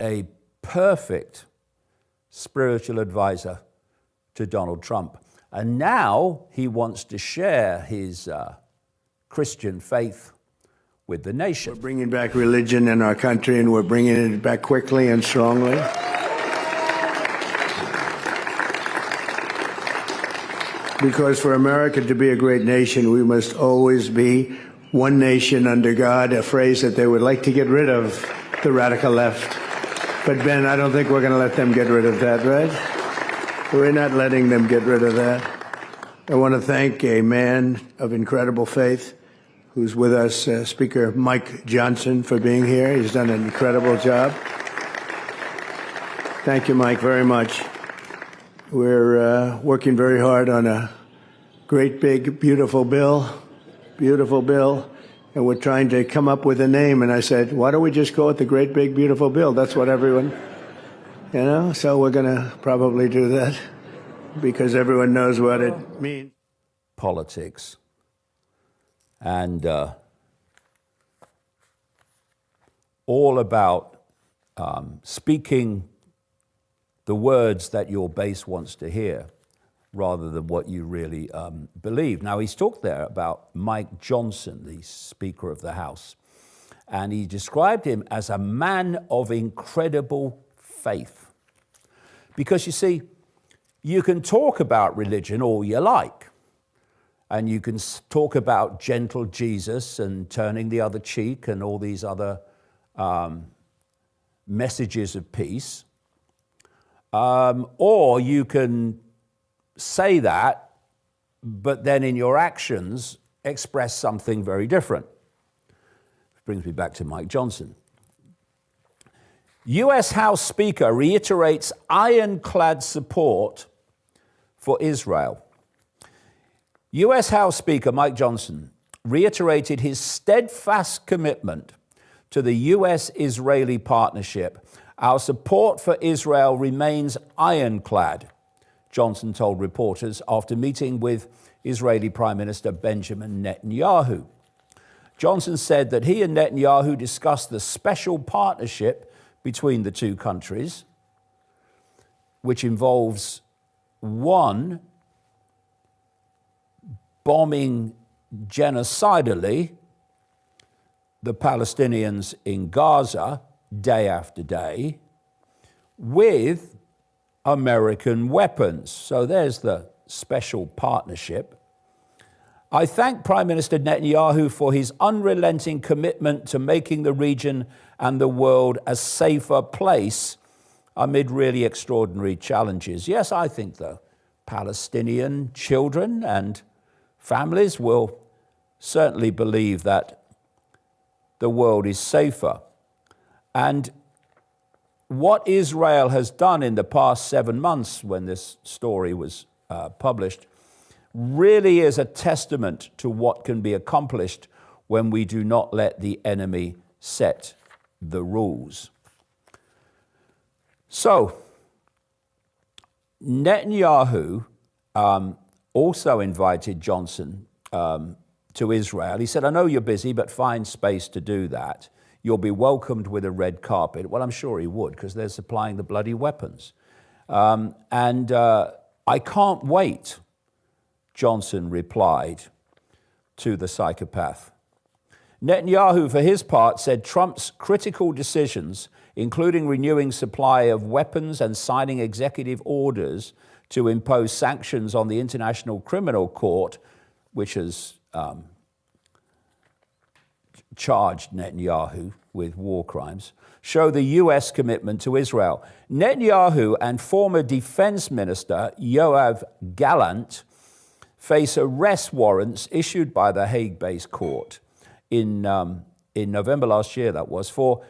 a perfect spiritual advisor to Donald Trump. And now he wants to share his Christian faith with the nation. We're bringing back religion in our country, and we're bringing it back quickly and strongly. Because for America to be a great nation, we must always be one nation under God, a phrase that they would like to get rid of, the radical left. But Ben, I don't think we're going to let them get rid of that, right? We're not letting them get rid of that. I want to thank a man of incredible faith who's with us, Speaker Mike Johnson, for being here. He's done an incredible job. Thank you, Mike, very much. We're working very hard on a great, big, beautiful bill, and we're trying to come up with a name. And I said, why don't we just go with the great, big, beautiful bill? That's what everyone, so we're going to probably do that because everyone knows what it means. Politics. And all about speaking the words that your base wants to hear rather than what you really believe. Now, he's talked there about Mike Johnson, the Speaker of the House, and he described him as a man of incredible faith. Because you see, you can talk about religion all you like, and you can talk about gentle Jesus and turning the other cheek and all these other messages of peace. Or you can say that, but then in your actions express something very different. Which brings me back to Mike Johnson. U.S. House Speaker reiterates ironclad support for Israel. U.S. House Speaker Mike Johnson reiterated his steadfast commitment to the U.S.-Israeli partnership. Our support for Israel remains ironclad, Johnson told reporters after meeting with Israeli Prime Minister Benjamin Netanyahu. Johnson said that he and Netanyahu discussed the special partnership between the two countries, which involves one, bombing genocidally the Palestinians in Gaza day after day with American weapons. So there's the special partnership. I thank Prime Minister Netanyahu for his unrelenting commitment to making the region and the world a safer place amid really extraordinary challenges. Yes, I think the Palestinian children and families will certainly believe that the world is safer. And what Israel has done in the past 7 months when this story was published really is a testament to what can be accomplished when we do not let the enemy set the rules. So, Netanyahu also invited Johnson to Israel. He said, I know you're busy, but find space to do that. You'll be welcomed with a red carpet. Well, I'm sure he would, because they're supplying the bloody weapons. I can't wait, Johnson replied to the psychopath. Netanyahu, for his part, said Trump's critical decisions, including renewing supply of weapons and signing executive orders to impose sanctions on the International Criminal Court, which has charged Netanyahu with war crimes, show the U.S. commitment to Israel. Netanyahu and former Defense Minister Yoav Gallant face arrest warrants issued by the Hague-based court in November last year, that was, for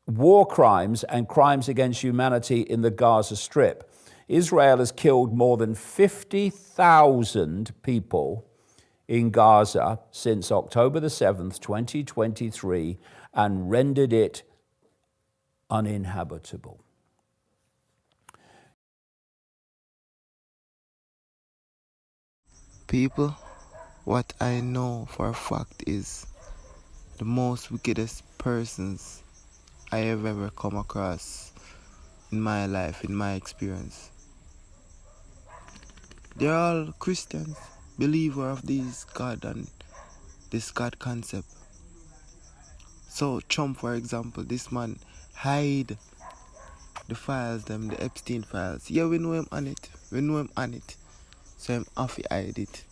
war crimes and crimes against humanity in the Gaza Strip. Israel has killed more than 50,000 people in Gaza since October the 7th, 2023, and rendered it uninhabitable. People, what I know for a fact is the most wickedest persons I have ever come across in my life, in my experience. They're all Christians, believer of this God and this God concept. So Trump, for example, this man hide the files, them, the Epstein files. Yeah, we know him on it. We know him on it. So him have to hide it.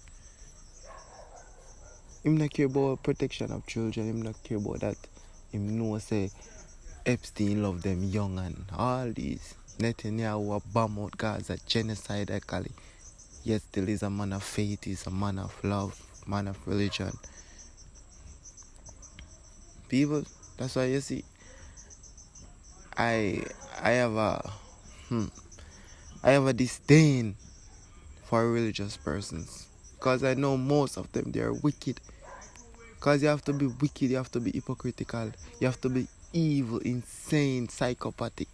Him not care about protection of children. Him not care about that. Him know say Epstein love them young and all these. Netanyahu a bomb out Gaza, genocide I call it. Yet still is a man of faith, is a man of love, man of religion. People, that's why you see I have a disdain for religious persons. Because I know most of them, they are wicked. Because you have to be wicked, you have to be hypocritical, you have to be evil, insane, psychopathic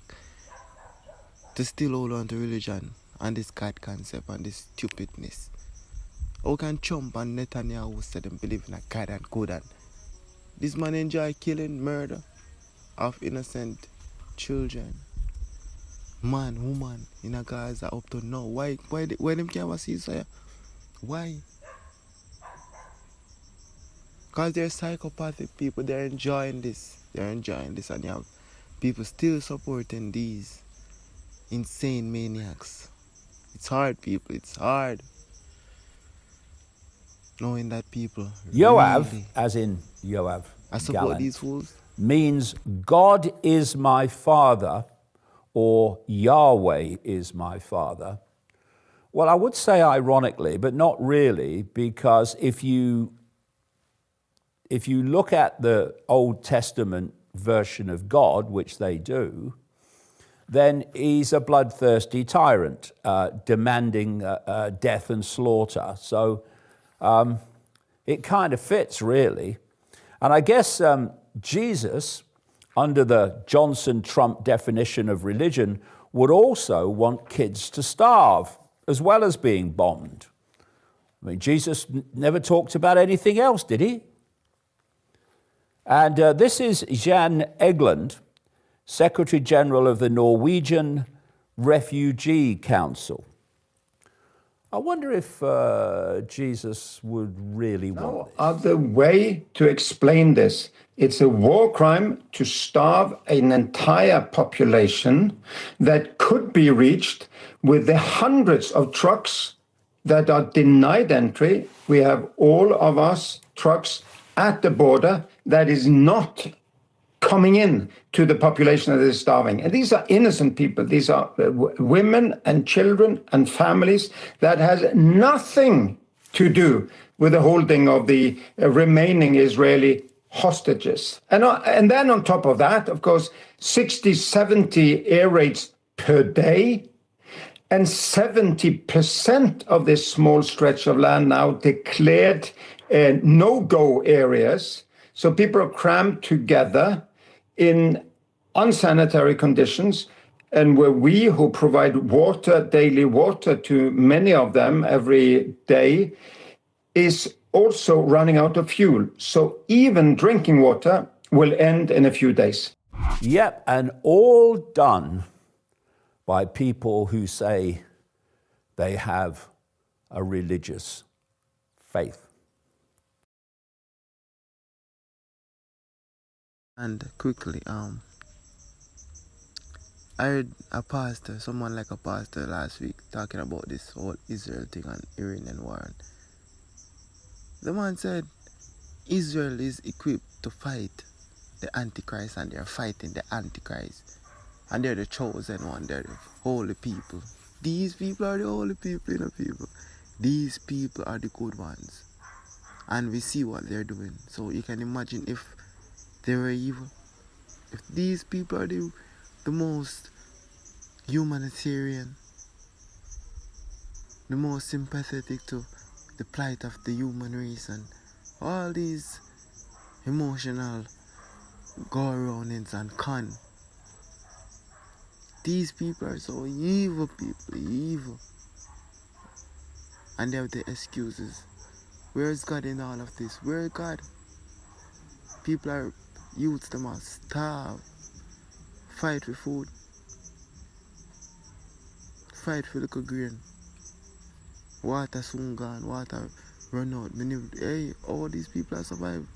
to still hold on to religion and this God concept and this stupidness. How can Trump and Netanyahu say them believe in a God and good and this man enjoy killing, murder of innocent children, man, woman in a Gaza up to now? Why them can't have a ceasefire? Why? Because they're psychopathic people, they're enjoying this. And you have people still supporting these insane maniacs. It's hard, people, it's hard. Knowing that people Yoav, really, as in Yoav, I support Gallant, these fools. means God is my father or Yahweh is my father. Well, I would say ironically, but not really, because if you look at the Old Testament version of God, which they do, then he's a bloodthirsty tyrant, demanding death and slaughter. So it kind of fits, really. And I guess Jesus, under the Johnson-Trump definition of religion, would also want kids to starve, as well as being bombed. I mean, Jesus never talked about anything else, did he? And this is Jan Egeland, Secretary General of the Norwegian Refugee Council. I wonder if Jesus would really want No this. other way to explain this. It's a war crime to starve an entire population that could be reached with the hundreds of trucks that are denied entry. We have all of us trucks at the border that is not coming in to the population that is starving. And these are innocent people. These are women and children and families that has nothing to do with the holding of the remaining Israeli hostages. And then on top of that, of course, 60, 70 air raids per day, and 70% of this small stretch of land now declared no-go areas. So people are crammed together in unsanitary conditions, and where we who provide water, daily water to many of them every day, is also running out of fuel. So even drinking water will end in a few days. Yep, and all done by people who say they have a religious faith. And quickly, I heard a pastor, someone like a pastor last week, talking about this whole Israel thing and Iranian war. The man said Israel is equipped to fight the Antichrist, and they're fighting the Antichrist. And they're the chosen one, they're the holy people. These people are the holy people, people. These people are the good ones. And we see what they're doing. So you can imagine if they were evil. If these people are the most humanitarian, the most sympathetic to the plight of the human race, and all these emotional go-aroundings and con. These people are so evil, evil. And they have the excuses. Where is God in all of this? Where is God? People are, youths, them are starved. fight for food, fight for little grain. Water soon gone, water run out. Hey, all these people are survived.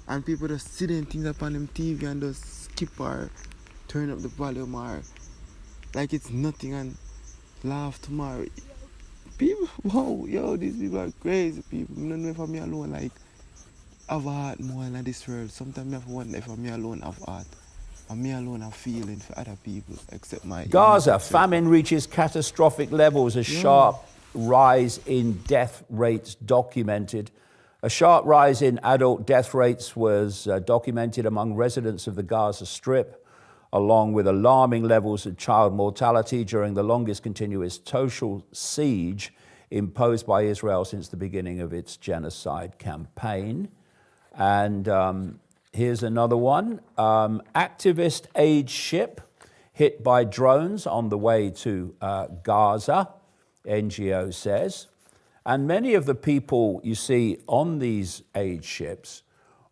And people just see them things up on them TV and just skip or turn up the volume or like it's nothing and laugh tomorrow. People, wow, yo, these people are crazy people. I don't know if I'm alone, like, have a heart more in this world. Sometimes I have to wonder if I'm alone have heart. And me alone have feeling for other people, except my... Gaza, famine reaches catastrophic levels, a sharp rise in death rates documented. A sharp rise in adult death rates was documented among residents of the Gaza Strip, along with alarming levels of child mortality during the longest continuous total siege imposed by Israel since the beginning of its genocide campaign. And here's another one. Activist aid ship hit by drones on the way to Gaza, NGO says. And many of the people you see on these aid ships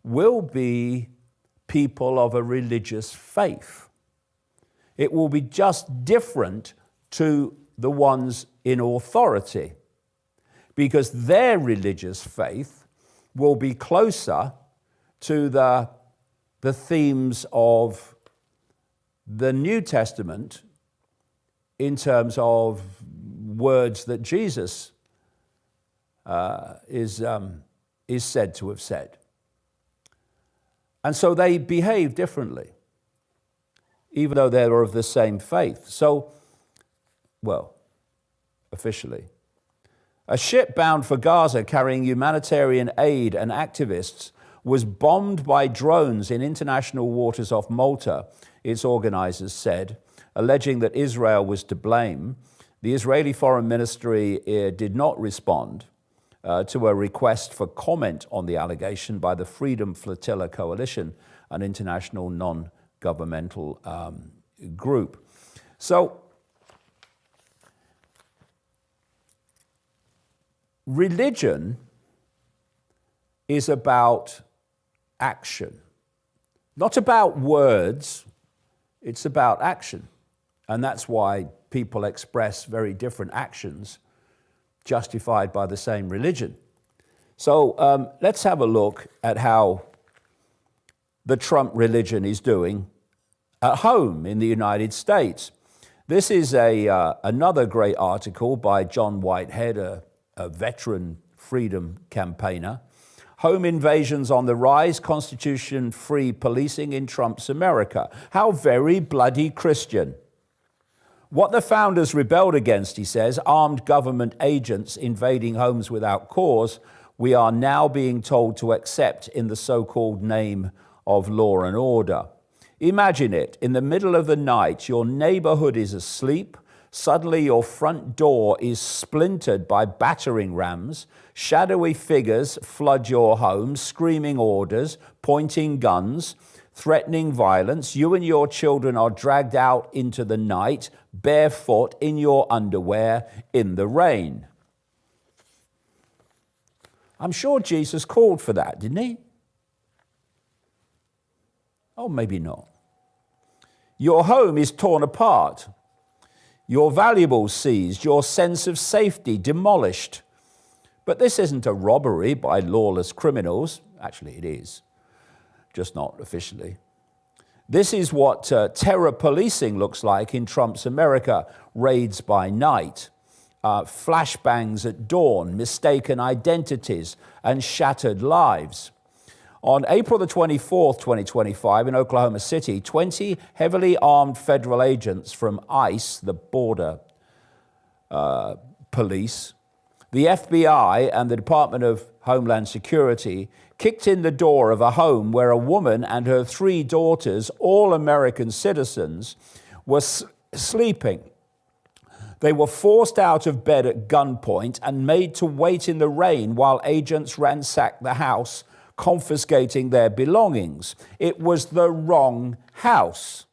will be people of a religious faith. It will be just different to the ones in authority, because their religious faith will be closer to the themes of the New Testament in terms of words that Jesus is said to have said. And so they behave differently, even though they're of the same faith. So, well, officially. A ship bound for Gaza carrying humanitarian aid and activists was bombed by drones in international waters off Malta, its organizers said, alleging that Israel was to blame. The Israeli Foreign Ministry did not respond to a request for comment on the allegation by the Freedom Flotilla Coalition, an international non-governmental group. So, religion is about action, not about words, it's about action. And that's why people express very different actions justified by the same religion. So let's have a look at how the Trump religion is doing at home in the United States. This is another great article by John Whitehead, a veteran freedom campaigner. Home invasions on the rise, constitution-free policing in Trump's America. How very bloody Christian. What the founders rebelled against, he says, armed government agents invading homes without cause, we are now being told to accept in the so-called name of law and order. Imagine it, in the middle of the night, your neighborhood is asleep, suddenly your front door is splintered by battering rams, shadowy figures flood your home, screaming orders, pointing guns, threatening violence. You and your children are dragged out into the night, barefoot, in your underwear, in the rain. I'm sure Jesus called for that, didn't he? Oh, maybe not. Your home is torn apart. Your valuables seized, your sense of safety demolished. But this isn't a robbery by lawless criminals. Actually, it is, just not officially. This is what terror policing looks like in Trump's America. Raids by night, flashbangs at dawn, mistaken identities, and shattered lives. On April the 24th, 2025, in Oklahoma City, 20 heavily armed federal agents from ICE, the border police, the FBI, and the Department of Homeland Security kicked in the door of a home where a woman and her 3 daughters, all American citizens, were sleeping. They were forced out of bed at gunpoint and made to wait in the rain while agents ransacked the house, confiscating their belongings. It was the wrong house,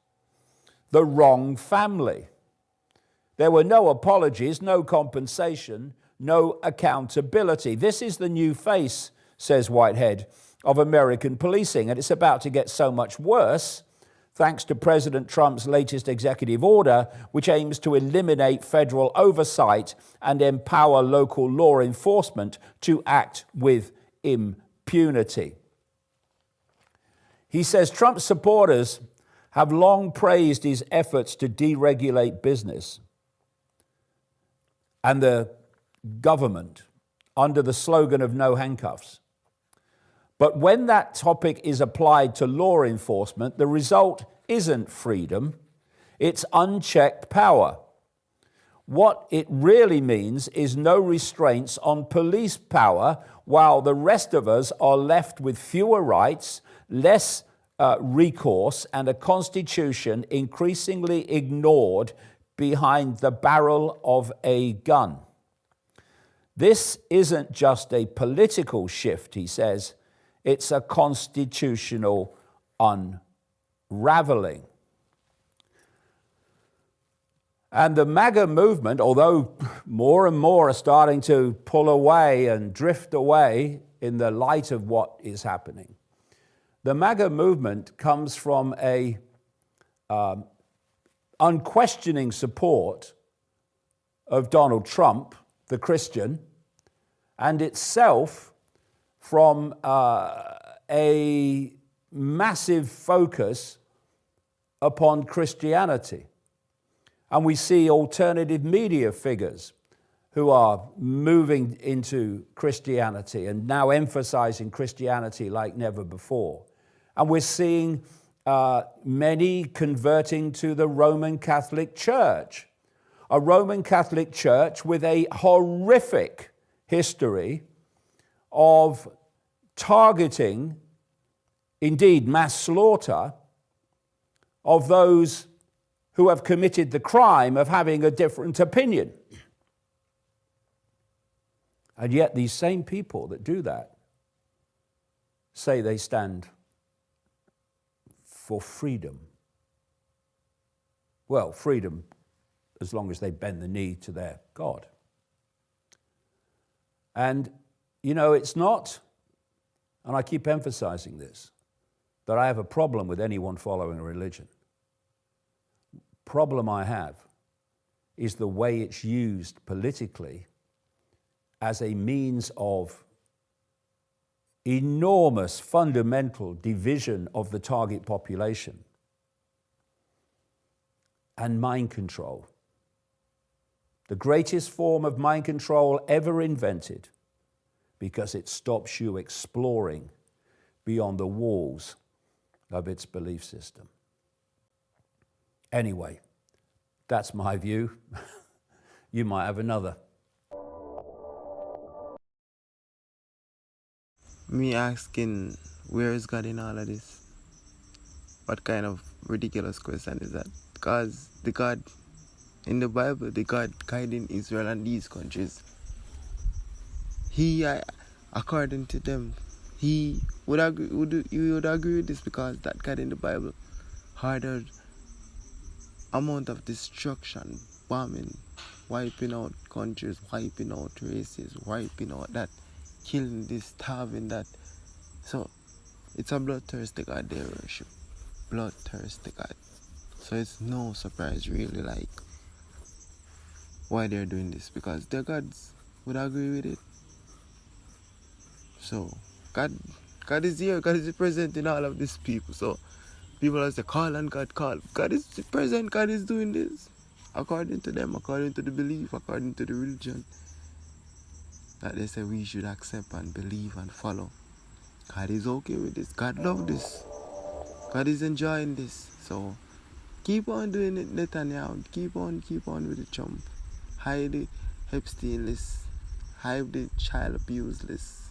the wrong family. There were no apologies, no compensation, no accountability. This is the new face, says Whitehead, of American policing. And it's about to get so much worse thanks to President Trump's latest executive order, which aims to eliminate federal oversight and empower local law enforcement to act with impunity. He says Trump's supporters have long praised his efforts to deregulate business and the government under the slogan of no handcuffs. But when that topic is applied to law enforcement, the result isn't freedom, it's unchecked power. What it really means is no restraints on police power, while the rest of us are left with fewer rights, less recourse, and a constitution increasingly ignored behind the barrel of a gun. This isn't just a political shift, he says. It's a constitutional unraveling. And the MAGA movement, although more and more are starting to pull away and drift away in the light of what is happening, the MAGA movement comes from a unquestioning support of Donald Trump, the Christian, and itself from a massive focus upon Christianity. And we see alternative media figures who are moving into Christianity and now emphasizing Christianity like never before. And we're seeing many converting to the Roman Catholic Church, a Roman Catholic Church with a horrific history of targeting, indeed mass slaughter, of those who have committed the crime of having a different opinion. And yet these same people that do that say they stand for freedom. Well, freedom as long as they bend the knee to their God. And, you know, it's not, and I keep emphasizing this, that I have a problem with anyone following a religion. Problem I have is the way it's used politically as a means of enormous fundamental division of the target population and mind control. The greatest form of mind control ever invented, because it stops you exploring beyond the walls of its belief system. Anyway, that's my view. You might have another. Me asking, where is God in all of this? What kind of ridiculous question is that? Because the God in the Bible, the God guiding Israel and these countries, according to them, he would agree. You would agree with this, because that God in the Bible hardered amount of destruction, bombing, wiping out countries, wiping out races, wiping out that, killing this, starving that. So it's a bloodthirsty God they worship. Bloodthirsty God. So it's no surprise really, like, why they're doing this, because their gods would agree with it. So God is here. God is present in all of these people. So people are saying, call on God, call. God is present. God is doing this. According to them, according to the belief, according to the religion that they say we should accept and believe and follow. God is okay with this. God loves this. God is enjoying this. So keep on doing it, Netanyahu. Keep on with the Trump. Hide the Epstein list. Hide the child abuse list.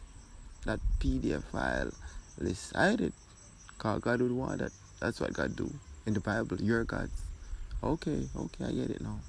That PDF file list. Hide it. Because God would want that. That's what God do in the Bible. Your gods. Okay, I get it now.